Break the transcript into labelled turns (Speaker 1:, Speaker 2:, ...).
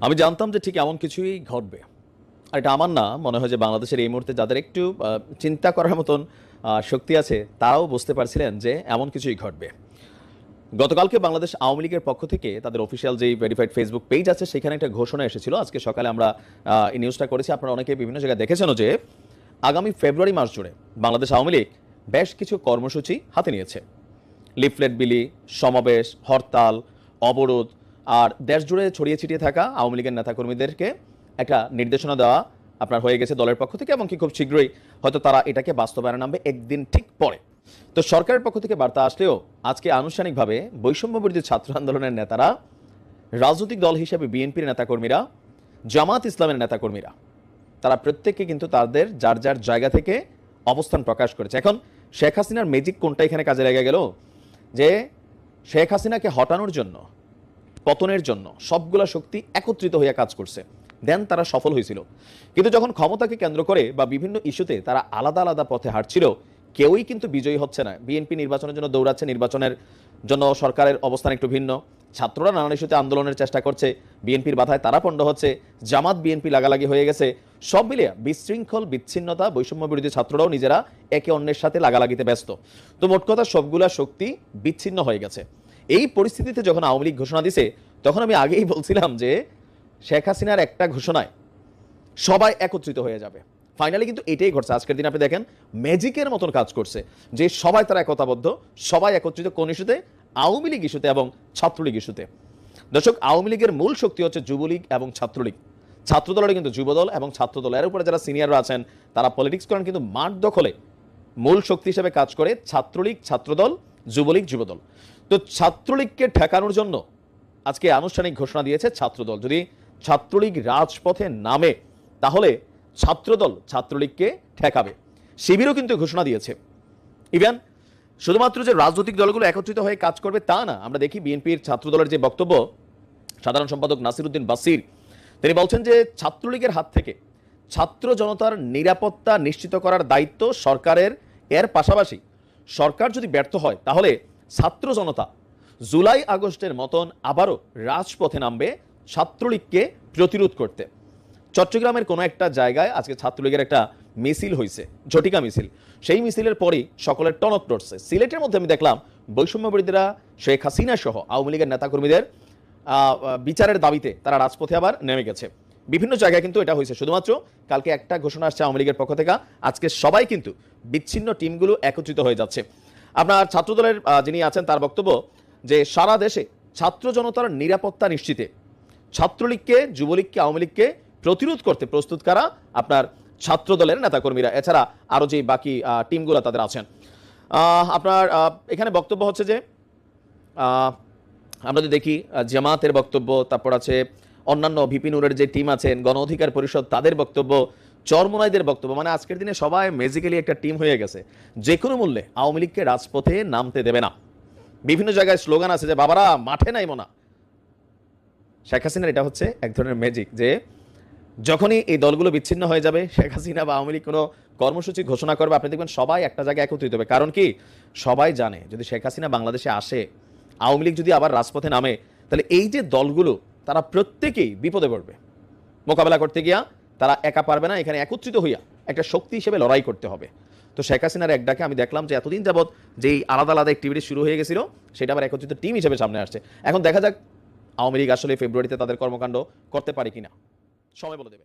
Speaker 1: আমি জানতাম যে ঠিক এমন কিছুই ঘটবে। আর এটা আমার না, মনে হয় যে বাংলাদেশের এই মুহূর্তে যাদের একটু চিন্তা করার মতন শক্তি আছে, তারাও বুঝতে পারছিলেন যে এমন কিছুই ঘটবে। গতকালকে বাংলাদেশ আওয়ামী লীগের পক্ষ থেকে তাদের অফিসিয়াল যেই ভেরিফাইড ফেসবুক পেজ আছে, সেখানে একটা ঘোষণা এসেছিল। আজকে সকালে আমরা এই নিউজটা করেছি, আপনারা অনেকে বিভিন্ন জায়গায় দেখেছেনও যে আগামী ফেব্রুয়ারি মাস জুড়ে বাংলাদেশ আওয়ামী লীগ বেশ কিছু কর্মসূচি হাতে নিয়েছে। লিফলেট বিলি, সমাবেশ, হরতাল, অবরোধ আর দেশ জুড়ে ছড়িয়ে ছিটিয়ে থাকা আওয়ামী লীগের নেতাকর্মীদেরকে একটা নির্দেশনা দেওয়া আপনার হয়ে গেছে দলের পক্ষ থেকে, এবং কি খুব শীঘ্রই হয়তো তারা এটাকে বাস্তবায়নে নামবে একদিন ঠিক পরে। তো সরকারের পক্ষ থেকে বার্তা আসলেও আজকে আনুষ্ঠানিকভাবে বৈষম্য বিরোধী ছাত্র আন্দোলনের নেতারা, রাজনৈতিক দল হিসেবে বিএনপির নেতাকর্মীরা, জামাত ইসলামের নেতাকর্মীরা, তারা প্রত্যেককে কিন্তু তাদের যার যার জায়গা থেকে অবস্থান প্রকাশ করেছে। এখন শেখ হাসিনার ম্যাজিক কোনটা এখানে কাজে লেগে গেল, যে শেখ হাসিনাকে হটানোর জন্য, পতনের জন্য সবগুলা শক্তি একত্রিত হয়ে কাজ করছে, দেন তারা সফল হয়েছিল। কিন্তু যখন ক্ষমতাকে কেন্দ্র করে বা বিভিন্ন ইস্যুতে তারা আলাদা আলাদা পথে হাঁটছিল, কেউই কিন্তু বিজয়ী হচ্ছে না। বিএনপি নির্বাচনের জন্য দৌড়াচ্ছে, নির্বাচনের জন্য সরকারের অবস্থান একটু ভিন্ন। ছাত্ররা নানান ইস্যুতে আন্দোলনের চেষ্টা করছে, বিএনপির বাধায় তারা পণ্ড হচ্ছে, জামাত বিএনপি লাগালাগি হয়ে গেছে। সব মিলিয়ে বিশৃঙ্খল, বিচ্ছিন্নতা, বৈষম্য বিরোধী ছাত্ররাও নিজেরা একে অন্যের সাথে লাগালাগিতে ব্যস্ত। তো মোট কথা সবগুলা শক্তি বিচ্ছিন্ন হয়ে গেছে। এই পরিস্থিতিতে যখন আওয়ামী লীগ ঘোষণা দিছে, তখন আমি আগেই বলছিলাম যে শেখ হাসিনার একটা ঘোষণায় সবাই একত্রিত হয়ে যাবে। ফাইনালি কিন্তু এটাই ঘটছে। আজকের দিন আপনি দেখেন ম্যাজিকের মতন কাজ করছে, যে সবাই তারা একতাবদ্ধ, সবাই একত্রিত কোন ইস্যুতে? আওয়ামী লীগ ইস্যুতে এবং ছাত্রলীগ ইস্যুতে। দর্শক, আওয়ামী লীগের মূল শক্তি হচ্ছে যুবলীগ এবং ছাত্রলীগ। ছাত্রদলের কিন্তু যুবদল এবং ছাত্রদল, এর উপরে যারা সিনিয়ররা আছেন তারা পলিটিক্স করেন, কিন্তু মাঠ দখলে মূল শক্তি হিসেবে কাজ করে ছাত্রলীগ, ছাত্রদল, যুবলীগ, যুবদল। তো ছাত্রলীগকে ঠেকানোর জন্য আজকে আনুষ্ঠানিক ঘোষণা দিয়েছে ছাত্রদল। যদি ছাত্রলীগ রাজপথে নামে, তাহলে ছাত্রদল ছাত্রলীগকে ঠেকাবে। শিবিরও কিন্তু ঘোষণা দিয়েছে। ইভেন শুধুমাত্র যে রাজনৈতিক দলগুলো একত্রিত হয়ে কাজ করবে তা না, আমরা দেখি বিএনপির ছাত্রদলের যে বক্তব্য, সাধারণ সম্পাদক নাসির উদ্দিন বাসির তিনি বলছেন যে ছাত্রলীগের হাত থেকে ছাত্র জনতার নিরাপত্তা নিশ্চিত করার দায়িত্ব সরকারের। এর পাশাপাশি সরকার যদি ব্যর্থ হয়, তাহলে ছাত্র জনতা জুলাই আগস্টের মতন আবারও রাজপথে নামবে ছাত্রলীগকে প্রতিরোধ করতে। চট্টগ্রামের কোনো একটা জায়গায় আজকে ছাত্রলীগের একটা মিছিল হয়েছে, ঝটিকা মিছিল। সেই মিছিলের পরই সকলের টনক নড়ছে। সিলেটের মধ্যে আমি দেখলাম বৈষম্য বিরোধীরা শেখ হাসিনা সহ আওয়ামী লীগের নেতাকর্মীদের বিচারের দাবিতে তারা রাজপথে আবার নেমে গেছে। বিভিন্ন জায়গায় কিন্তু এটা হয়েছে। শুধুমাত্র কালকে একটা ঘোষণা আসছে আওয়ামী লীগের পক্ষ থেকে, আজকে সবাই কিন্তু বিচ্ছিন্ন টিমগুলো একত্রিত হয়ে যাচ্ছে। আপনার ছাত্রদলের যিনি আছেন তার বক্তব্য যে সারা দেশে ছাত্র জনতার নিরাপত্তা নিশ্চিতে ছাত্রলীগকে, যুবলীগকে, আওয়ামী লীগকে প্রতিরোধ করতে প্রস্তুত কারা? আপনার ছাত্রদলের নেতাকর্মীরা, এছাড়া আরও যে বাকি টিমগুলো তাদের আছেন। আপনার এখানে বক্তব্য হচ্ছে যে আমরা যদি দেখি জামাতের বক্তব্য, তারপর আছে অন্যান্য ভিপিনুরের যে টিম আছেন, গণ অধিকার পরিষদ তাদের বক্তব্য, চরমোনাইদের বক্তব্য, মানে আজকের দিনে সবাই ম্যাজিক্যালি একটা টিম হয়ে গেছে। যে কোনো মূল্যে আওয়ামী লীগকে রাজপথে নামতে দেবে না। বিভিন্ন জায়গায় স্লোগান আছে যে বাবারা মাঠে নাইব না। শেখ হাসিনার এটা হচ্ছে এক ধরনের ম্যাজিক, যে যখনই এই দলগুলো বিচ্ছিন্ন হয়ে যাবে, শেখ হাসিনা বা আওয়ামী লীগ কোনো কর্মসূচি ঘোষণা করবে, আপনি দেখবেন সবাই একটা জায়গায় একত্রিত হবে। কারণ কি, সবাই জানে যদি শেখ হাসিনা বাংলাদেশে আসে, আওয়ামী লীগ যদি আবার রাজপথে নামে, তাহলে এই যে দলগুলো তারা প্রত্যেকেই বিপদে পড়বে। মোকাবেলা করতে গিয়া তারা একা পারবে না, এখানে একত্রিত হইয়া একটা শক্তি হিসেবে লড়াই করতে হবে। তো শেখ হাসিনার এক ডাকে আমি দেখলাম যে এতদিন যাবৎ যেই আলাদা আলাদা অ্যাক্টিভিটি শুরু হয়ে গেছিল, সেটা আবার একত্রিত টিম হিসেবে সামনে আসছে। এখন দেখা যাক আওয়ামী লীগ আসলে ফেব্রুয়ারিতে তাদের কর্মকাণ্ড করতে পারে কিনা, সময় বলে দেবে।